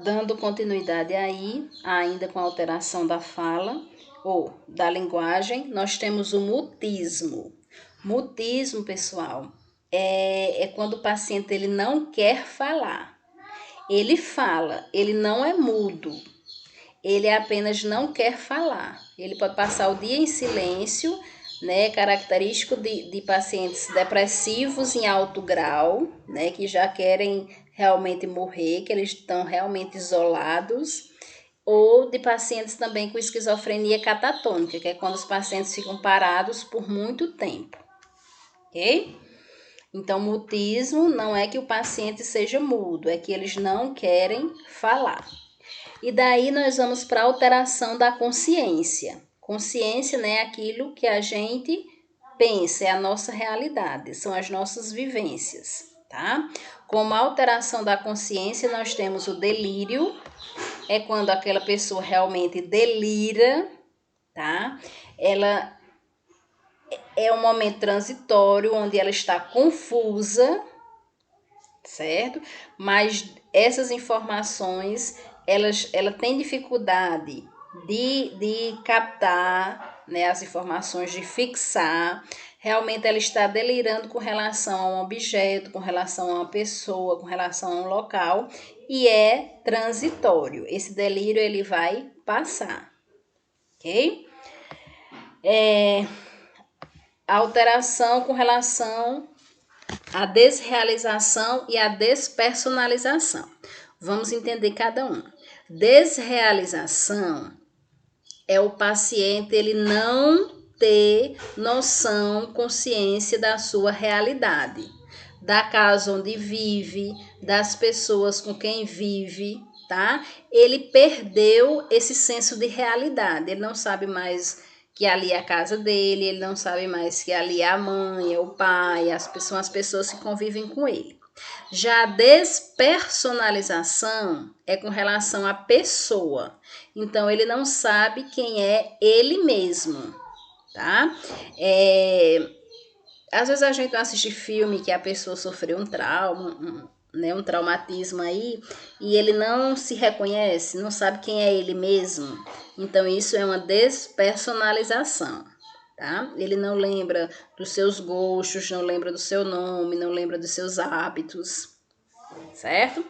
Dando continuidade aí, ainda com a alteração da fala ou da linguagem, nós temos o mutismo. Mutismo, pessoal, é quando o paciente ele não quer falar. Ele fala, ele não é mudo, ele apenas não quer falar. Ele pode passar o dia em silêncio, né, característico de pacientes depressivos em alto grau, né, que já querem realmente morrer, que eles estão realmente isolados, ou de pacientes também com esquizofrenia catatônica, que é quando os pacientes ficam parados por muito tempo, ok? Então, mutismo não é que o paciente seja mudo, é que eles não querem falar. E daí nós vamos para a alteração da consciência. Consciência, né, é aquilo que a gente pensa, é a nossa realidade, são as nossas vivências, tá? Como alteração da consciência, nós temos o delírio, é quando aquela pessoa realmente delira, tá? Ela é um momento transitório onde ela está confusa, certo? Mas essas informações, ela tem dificuldade de captar, né, as informações, de fixar. Realmente ela está delirando com relação a um objeto, com relação a uma pessoa, com relação a um local, e é transitório. Esse delírio ele vai passar, ok? A alteração com relação à desrealização e à despersonalização. Vamos entender cada um. Desrealização é o paciente ele não ter noção, consciência da sua realidade, da casa onde vive, das pessoas com quem vive, tá? Ele perdeu esse senso de realidade, ele não sabe mais que ali é a casa dele, ele não sabe mais que ali é a mãe, é o pai, são as pessoas que convivem com ele. Já a despersonalização é com relação à pessoa. Então, ele não sabe quem é ele mesmo, tá? Às vezes a gente não assiste filme que a pessoa sofreu um trauma, né, um traumatismo aí, e ele não se reconhece, não sabe quem é ele mesmo. Então, isso é uma despersonalização. Tá? Ele não lembra dos seus gostos, não lembra do seu nome, não lembra dos seus hábitos, certo?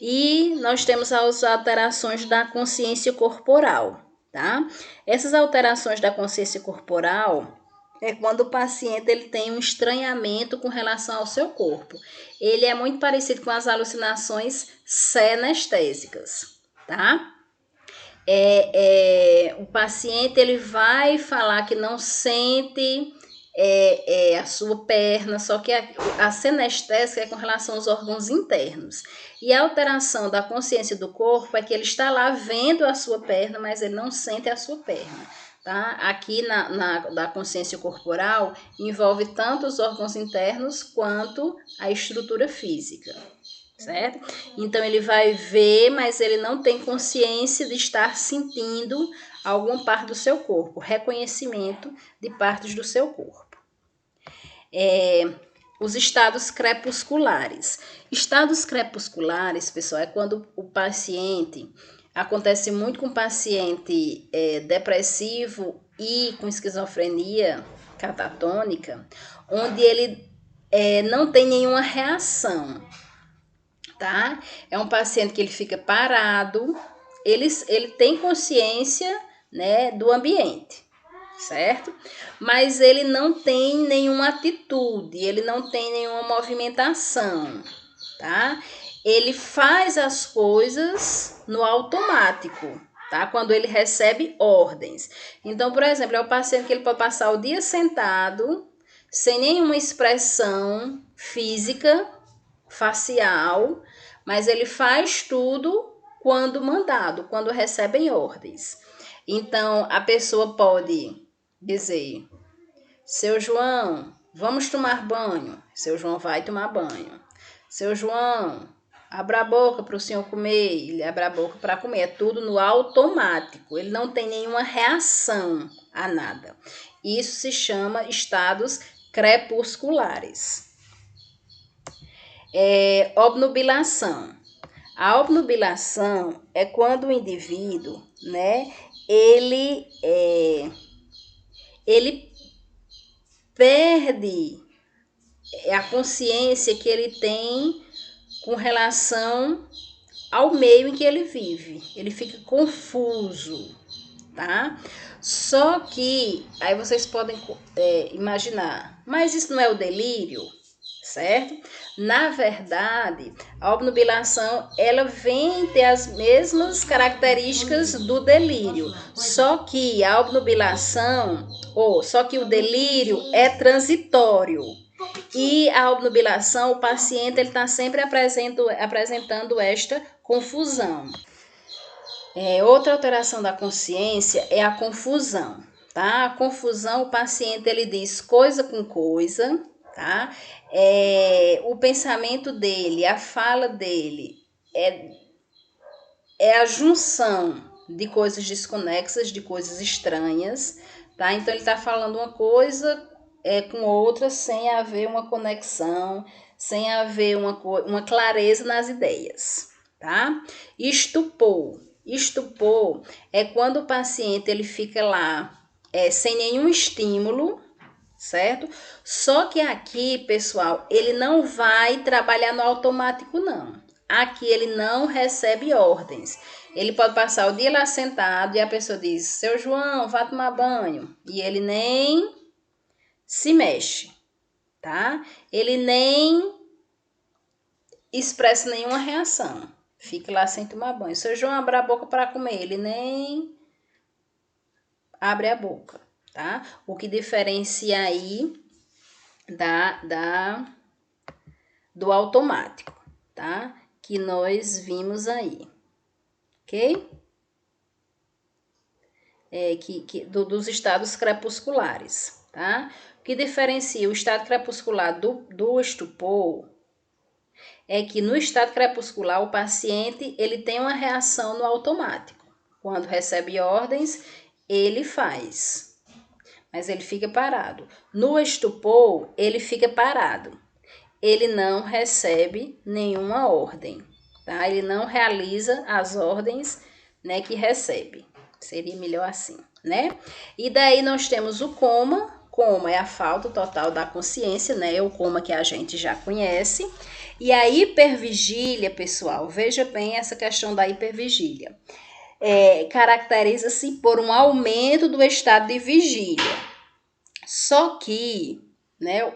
E nós temos as alterações da consciência corporal, tá? Essas alterações da consciência corporal é quando o paciente ele tem um estranhamento com relação ao seu corpo. Ele é muito parecido com as alucinações senestésicas, tá? O paciente ele vai falar que não sente a sua perna, só que a senestésica é com relação aos órgãos internos. E a alteração da consciência do corpo é que ele está lá vendo a sua perna, mas ele não sente a sua perna. Tá? Aqui da consciência corporal envolve tanto os órgãos internos quanto a estrutura física. Certo? Então ele vai ver, mas ele não tem consciência de estar sentindo alguma parte do seu corpo, reconhecimento de partes do seu corpo. Os estados crepusculares. Estados crepusculares, pessoal, é quando o paciente, acontece muito com o paciente depressivo e com esquizofrenia catatônica, onde ele não tem nenhuma reação. Tá? É um paciente que ele fica parado, ele tem consciência, né, do ambiente, certo? Mas ele não tem nenhuma atitude, ele não tem nenhuma movimentação, tá? Ele faz as coisas no automático, tá? Quando ele recebe ordens. Então, por exemplo, é o paciente que ele pode passar o dia sentado, sem nenhuma expressão física, facial, mas ele faz tudo quando mandado, quando recebem ordens. Então, a pessoa pode dizer: seu João, vamos tomar banho. Seu João vai tomar banho. Seu João, abra a boca para o senhor comer. Ele abre a boca para comer. É tudo no automático. Ele não tem nenhuma reação a nada. Isso se chama estados crepusculares. Obnubilação. A obnubilação é quando o indivíduo, né, ele perde a consciência que ele tem com relação ao meio em que ele vive. Ele fica confuso, tá? Só que, aí vocês podem imaginar, mas isso não é o delírio, certo? Na verdade, a obnubilação, ela vem ter as mesmas características do delírio, só que a obnubilação, só que o delírio é transitório. E a obnubilação, o paciente ele está sempre apresentando esta confusão. Outra alteração da consciência é a confusão, tá? A confusão, o paciente ele diz coisa com coisa, tá? O pensamento dele, a fala dele é a junção de coisas desconexas, de coisas estranhas, tá? Então ele está falando uma coisa com outra sem haver uma conexão, sem haver uma clareza nas ideias, tá? Estupor é quando o paciente ele fica lá sem nenhum estímulo, certo? Só que aqui, pessoal, ele não vai trabalhar no automático, não. Aqui ele não recebe ordens. Ele pode passar o dia lá sentado e a pessoa diz, seu João, vá tomar banho. E ele nem se mexe, tá? Ele nem expressa nenhuma reação. Fica lá sem tomar banho. Seu João, abre a boca para comer. Ele nem abre a boca, tá? O que diferencia aí do automático, tá? Que nós vimos aí, ok? Dos estados crepusculares, tá? O que diferencia o estado crepuscular do estupor é que no estado crepuscular o paciente ele tem uma reação no automático. Quando recebe ordens, ele faz, mas ele fica parado. No estupor, ele fica parado. Ele não recebe nenhuma ordem, tá? Ele não realiza as ordens, né, que recebe. Seria melhor assim, né? E daí nós temos o coma. Coma é a falta total da consciência, né? É o coma que a gente já conhece. E a hipervigília, pessoal, veja bem essa questão da hipervigília. Caracteriza-se por um aumento do estado de vigília. Só que, né,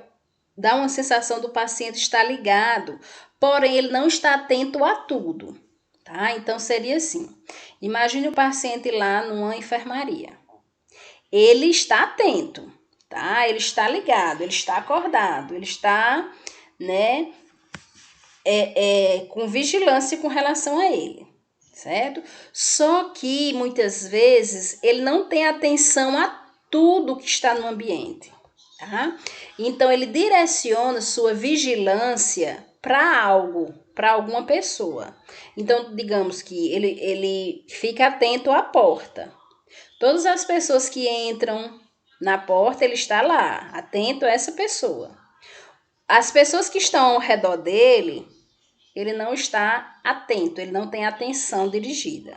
dá uma sensação do paciente estar ligado, porém ele não está atento a tudo, tá? Então seria assim, imagine o paciente lá numa enfermaria. Ele está atento, tá? Ele está ligado, ele está acordado, ele está, né, com vigilância com relação a ele, certo? Só que muitas vezes ele não tem atenção a tudo que está no ambiente, tá? Então ele direciona sua vigilância para algo, para alguma pessoa. Então, digamos que ele fica atento à porta. Todas as pessoas que entram na porta, ele está lá, atento a essa pessoa. As pessoas que estão ao redor dele, ele não está atento, ele não tem atenção dirigida,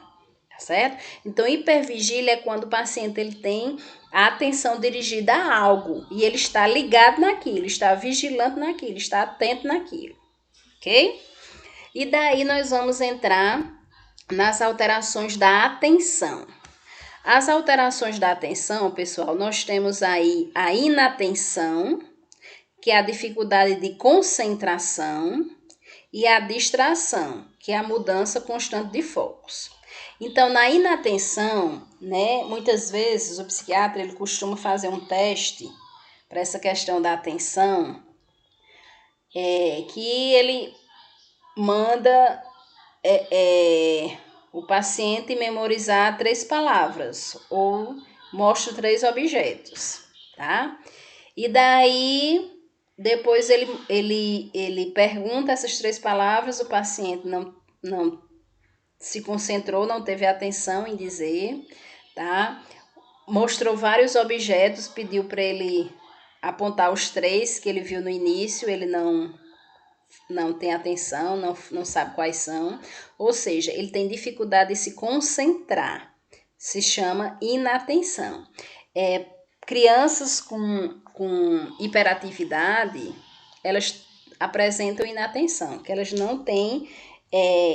tá certo? Então, hipervigília é quando o paciente ele tem a atenção dirigida a algo e ele está ligado naquilo, está vigilante naquilo, está atento naquilo, ok? E daí nós vamos entrar nas alterações da atenção. As alterações da atenção, pessoal, nós temos aí a inatenção, que é a dificuldade de concentração, e a distração, que é a mudança constante de focos. Então, na inatenção, né, muitas vezes o psiquiatra ele costuma fazer um teste para essa questão da atenção, que ele manda o paciente memorizar 3 palavras ou mostra 3 objetos, tá? E daí depois ele pergunta essas 3 palavras, o paciente não se concentrou, não teve atenção em dizer, tá? Mostrou vários objetos, pediu para ele apontar os 3 que ele viu no início, ele não não tem atenção, não sabe quais são, ou seja, ele tem dificuldade de se concentrar, se chama inatenção. Crianças com hiperatividade, elas apresentam inatenção, que elas não têm,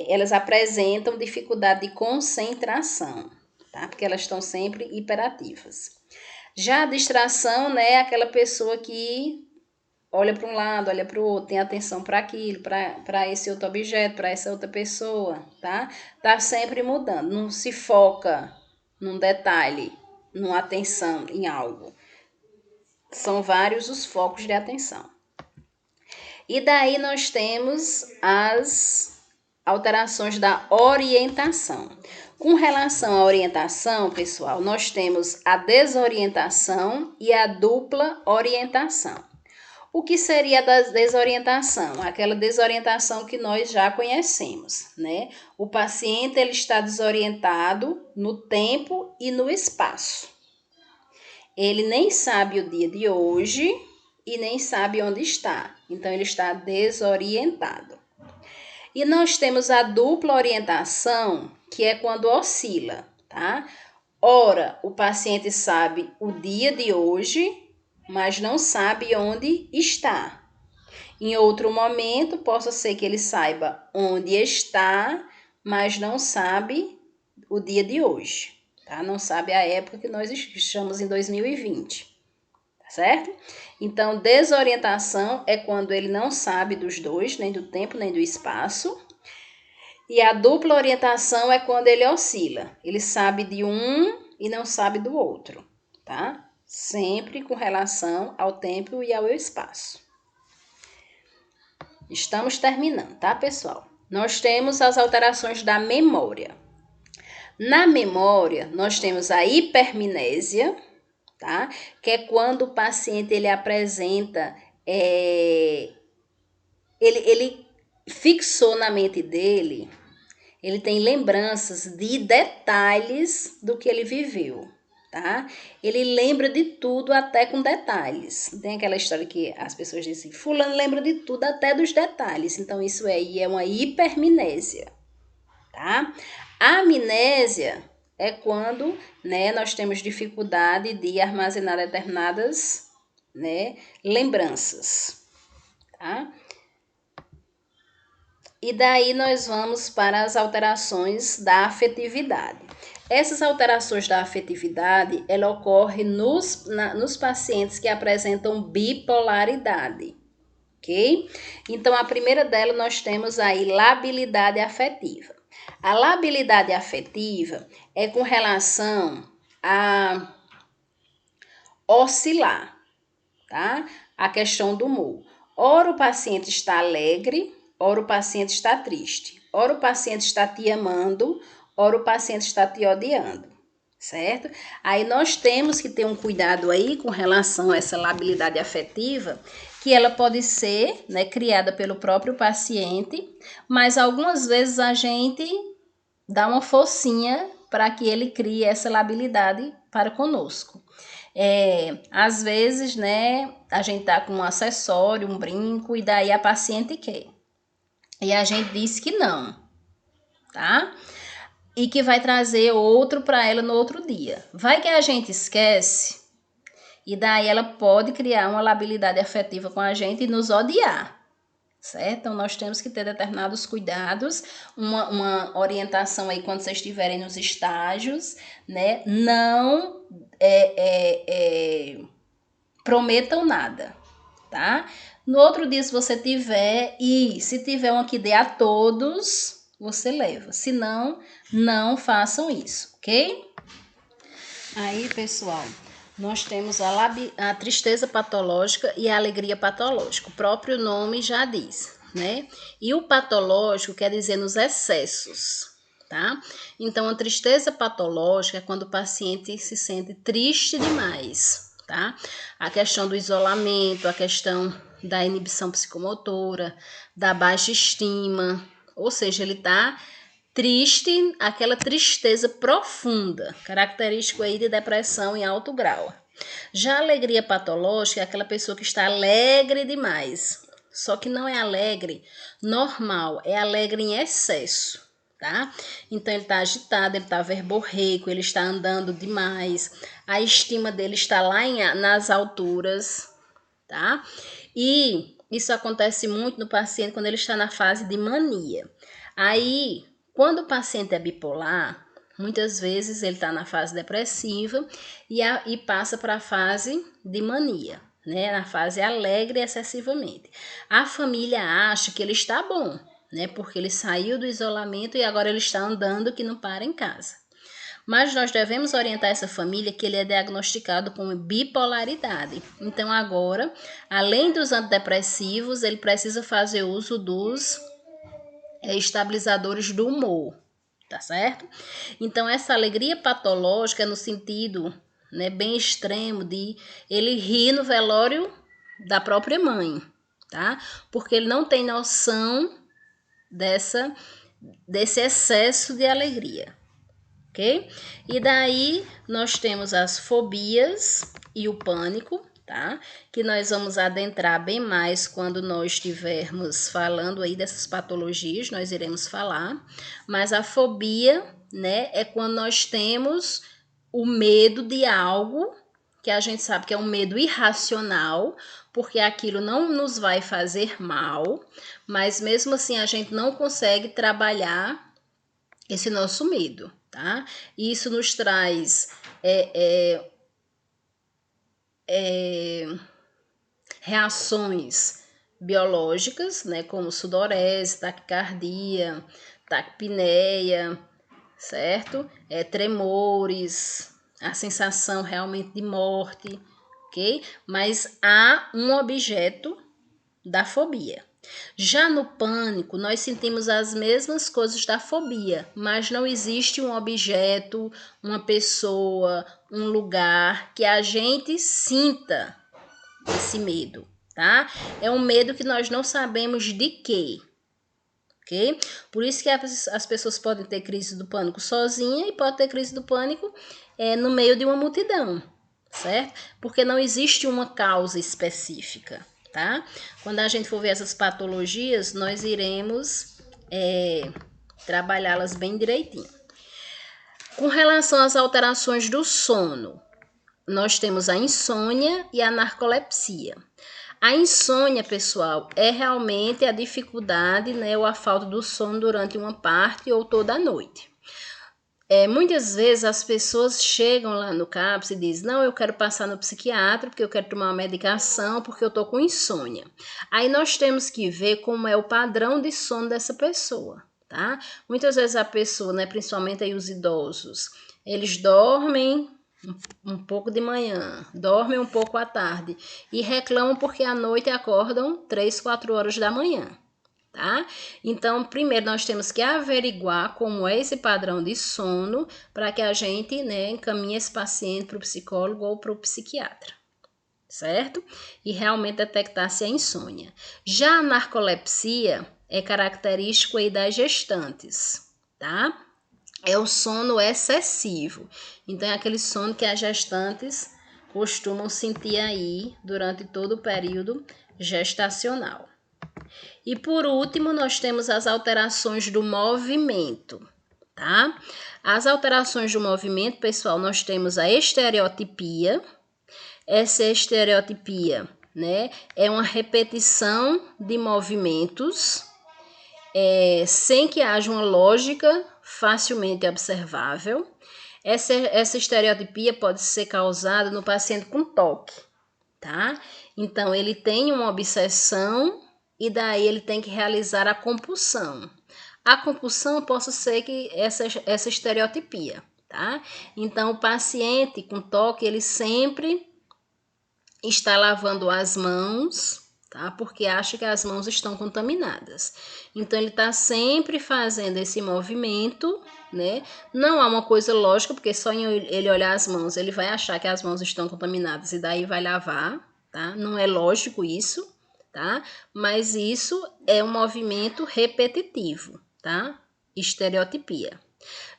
elas apresentam dificuldade de concentração, tá? Porque elas estão sempre hiperativas. Já a distração, né, é aquela pessoa que olha para um lado, olha para o outro, tem atenção para aquilo, para esse outro objeto, para essa outra pessoa, tá? Tá sempre mudando, não se foca num detalhe, numa atenção em algo. São vários os focos de atenção. E daí nós temos as alterações da orientação. Com relação à orientação, pessoal, nós temos a desorientação e a dupla orientação. O que seria a desorientação? Aquela desorientação que nós já conhecemos, né? O paciente ele está desorientado no tempo e no espaço. Ele nem sabe o dia de hoje e nem sabe onde está. Então, ele está desorientado. E nós temos a dupla orientação, que é quando oscila, tá? Ora, o paciente sabe o dia de hoje, mas não sabe onde está. Em outro momento, possa ser que ele saiba onde está, mas não sabe o dia de hoje, tá? Não sabe a época que nós estamos em 2020, tá certo? Então, desorientação é quando ele não sabe dos dois, nem do tempo, nem do espaço. E a dupla orientação é quando ele oscila. Ele sabe de um e não sabe do outro, tá? Sempre com relação ao tempo e ao espaço. Estamos terminando, tá, pessoal? Nós temos as alterações da memória. Na memória, nós temos a hipermnésia, tá? Que é quando o paciente ele apresenta, ele fixou na mente dele, ele tem lembranças de detalhes do que ele viveu, tá? Ele lembra de tudo até com detalhes. Tem aquela história que as pessoas dizem, fulano lembra de tudo até dos detalhes. Então, isso aí é uma hipermnésia, tá? A amnésia é quando, né, nós temos dificuldade de armazenar determinadas, né, lembranças, tá? E daí nós vamos para as alterações da afetividade. Essas alterações da afetividade, ela ocorre nos pacientes que apresentam bipolaridade, ok? Então, a primeira dela nós temos aí labilidade afetiva. A labilidade afetiva é com relação a oscilar, tá? A questão do humor. Ora o paciente está alegre, ora o paciente está triste. Ora o paciente está te amando, ora o paciente está te odiando, certo? Aí nós temos que ter um cuidado aí com relação a essa labilidade afetiva, que ela pode ser, né, criada pelo próprio paciente, mas algumas vezes a gente dá uma forcinha para que ele crie essa labilidade para conosco. Às vezes, né, a gente tá com um acessório, um brinco, e daí a paciente quer. E a gente diz que não, tá? E que vai trazer outro para ela no outro dia. Vai que a gente esquece, e daí ela pode criar uma labilidade afetiva com a gente e nos odiar, certo? Então, nós temos que ter determinados cuidados, uma orientação aí quando vocês estiverem nos estágios, né? Não prometam nada, tá? No outro dia, se você tiver, e se tiver um que dê a todos, você leva. Se não, não façam isso, ok? Aí, pessoal, nós temos a tristeza patológica e a alegria patológica. O próprio nome já diz, né? E o patológico quer dizer nos excessos, tá? Então, a tristeza patológica é quando o paciente se sente triste demais, tá? A questão do isolamento, a questão da inibição psicomotora, da baixa estima, ou seja, ele tá triste, aquela tristeza profunda, característico aí de depressão em alto grau. Já a alegria patológica é aquela pessoa que está alegre demais, só que não é alegre normal, é alegre em excesso, tá? Então ele está agitado, ele está verborreico, ele está andando demais, a estima dele está lá nas alturas, tá? E isso acontece muito no paciente quando ele está na fase de mania. Aí, quando o paciente é bipolar, muitas vezes ele está na fase depressiva e passa para a fase de mania, né? Na fase alegre excessivamente. A família acha que ele está bom, né? Porque ele saiu do isolamento e agora ele está andando que não para em casa. Mas nós devemos orientar essa família que ele é diagnosticado com bipolaridade. Então agora, além dos antidepressivos, ele precisa fazer uso dos estabilizadores do humor, tá certo? Então essa alegria patológica é no sentido, né, bem extremo de ele rir no velório da própria mãe, tá? Porque ele não tem noção desse excesso de alegria. Ok? E daí nós temos as fobias e o pânico, tá? Que nós vamos adentrar bem mais quando nós estivermos falando aí dessas patologias, nós iremos falar. Mas a fobia, né, é quando nós temos o medo de algo que a gente sabe que é um medo irracional, porque aquilo não nos vai fazer mal, mas mesmo assim a gente não consegue trabalhar esse nosso medo, tá? E isso nos traz reações biológicas, né? Como sudorese, taquicardia, taquipneia, certo? Tremores, a sensação realmente de morte, ok? Mas há um objeto da fobia. Já no pânico, nós sentimos as mesmas coisas da fobia, mas não existe um objeto, uma pessoa, um lugar que a gente sinta esse medo, tá? É um medo que nós não sabemos de quê, ok? Por isso que as pessoas podem ter crise do pânico sozinha e podem ter crise do pânico no meio de uma multidão, certo? Porque não existe uma causa específica, tá? Quando a gente for ver essas patologias, nós iremos trabalhá-las bem direitinho. Com relação às alterações do sono, nós temos a insônia e a narcolepsia. A insônia, pessoal, é realmente a dificuldade, né, ou a falta do sono durante uma parte ou toda a noite. Muitas vezes as pessoas chegam lá no CAPS e dizem, não, eu quero passar no psiquiatra porque eu quero tomar uma medicação porque eu tô com insônia. Aí nós temos que ver como é o padrão de sono dessa pessoa, tá? Muitas vezes a pessoa, né, principalmente aí os idosos, eles dormem um pouco de manhã, dormem um pouco à tarde e reclamam porque à noite acordam 3, 4 horas da manhã, tá? Então, primeiro nós temos que averiguar como é esse padrão de sono para que a gente, né, encaminhe esse paciente para o psicólogo ou para o psiquiatra, certo? E realmente detectar se é insônia. Já a narcolepsia é característico aí das gestantes, tá? É o sono excessivo. Então, é aquele sono que as gestantes costumam sentir aí durante todo o período gestacional. E por último, nós temos as alterações do movimento, tá? As alterações do movimento, pessoal, nós temos a estereotipia. Essa estereotipia, né, é uma repetição de movimentos sem que haja uma lógica facilmente observável. Essa estereotipia pode ser causada no paciente com toque, tá? Então, ele tem uma obsessão e daí ele tem que realizar a compulsão. A compulsão pode ser que essa estereotipia, tá? Então, o paciente com toque, ele sempre está lavando as mãos, tá? Porque acha que as mãos estão contaminadas. Então, ele está sempre fazendo esse movimento, né? Não há uma coisa lógica, porque só em ele olhar as mãos, ele vai achar que as mãos estão contaminadas e daí vai lavar, tá? Não é lógico isso, tá? Mas isso é um movimento repetitivo, tá? Estereotipia.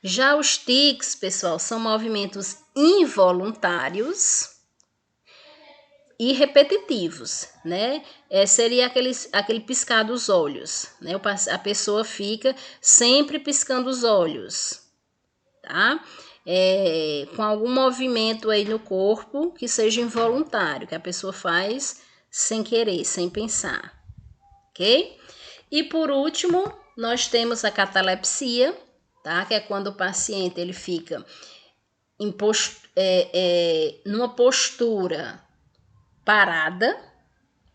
Já os tics, pessoal, são movimentos involuntários e repetitivos, né? Seria aquele piscar dos olhos, né? A pessoa fica sempre piscando os olhos, tá? Com algum movimento aí no corpo que seja involuntário, que a pessoa faz sem querer, sem pensar, ok? E por último, nós temos a catalepsia, tá? Que é quando o paciente ele fica numa postura parada,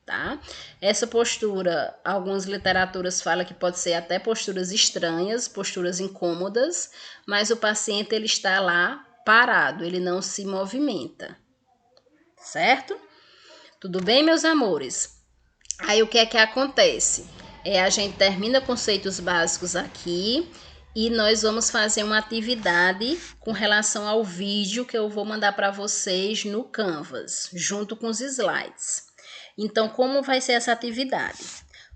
tá? Essa postura, algumas literaturas falam que pode ser até posturas estranhas, posturas incômodas, mas o paciente ele está lá parado, ele não se movimenta, certo? Tudo bem, meus amores? Aí o que é que acontece? A gente termina conceitos básicos aqui e nós vamos fazer uma atividade com relação ao vídeo que eu vou mandar para vocês no Canvas, junto com os slides. Então, como vai ser essa atividade?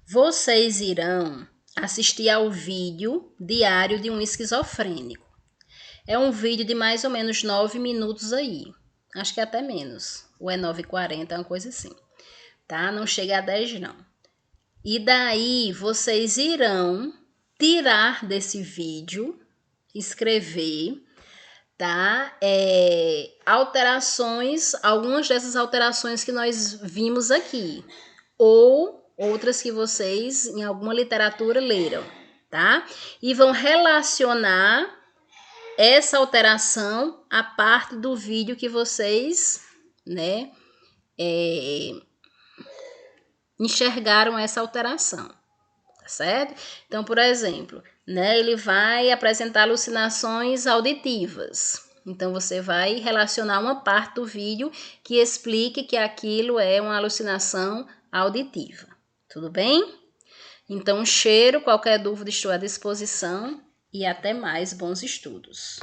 Vocês irão assistir ao vídeo Diário de um Esquizofrênico. É um vídeo de mais ou menos 9 minutos aí. Acho que até menos. Ou é 9h40, é uma coisa assim. Tá? Não chega a 10 não. E daí vocês irão tirar desse vídeo, escrever, tá? Alterações, algumas dessas alterações que nós vimos aqui, ou outras que vocês em alguma literatura leram, tá? E vão relacionar essa alteração à parte do vídeo que vocês, né, enxergaram essa alteração, tá certo? Então, por exemplo, né, ele vai apresentar alucinações auditivas. Então, você vai relacionar uma parte do vídeo que explique que aquilo é uma alucinação auditiva. Tudo bem? Então, cheiro, qualquer dúvida estou à disposição e até mais, bons estudos.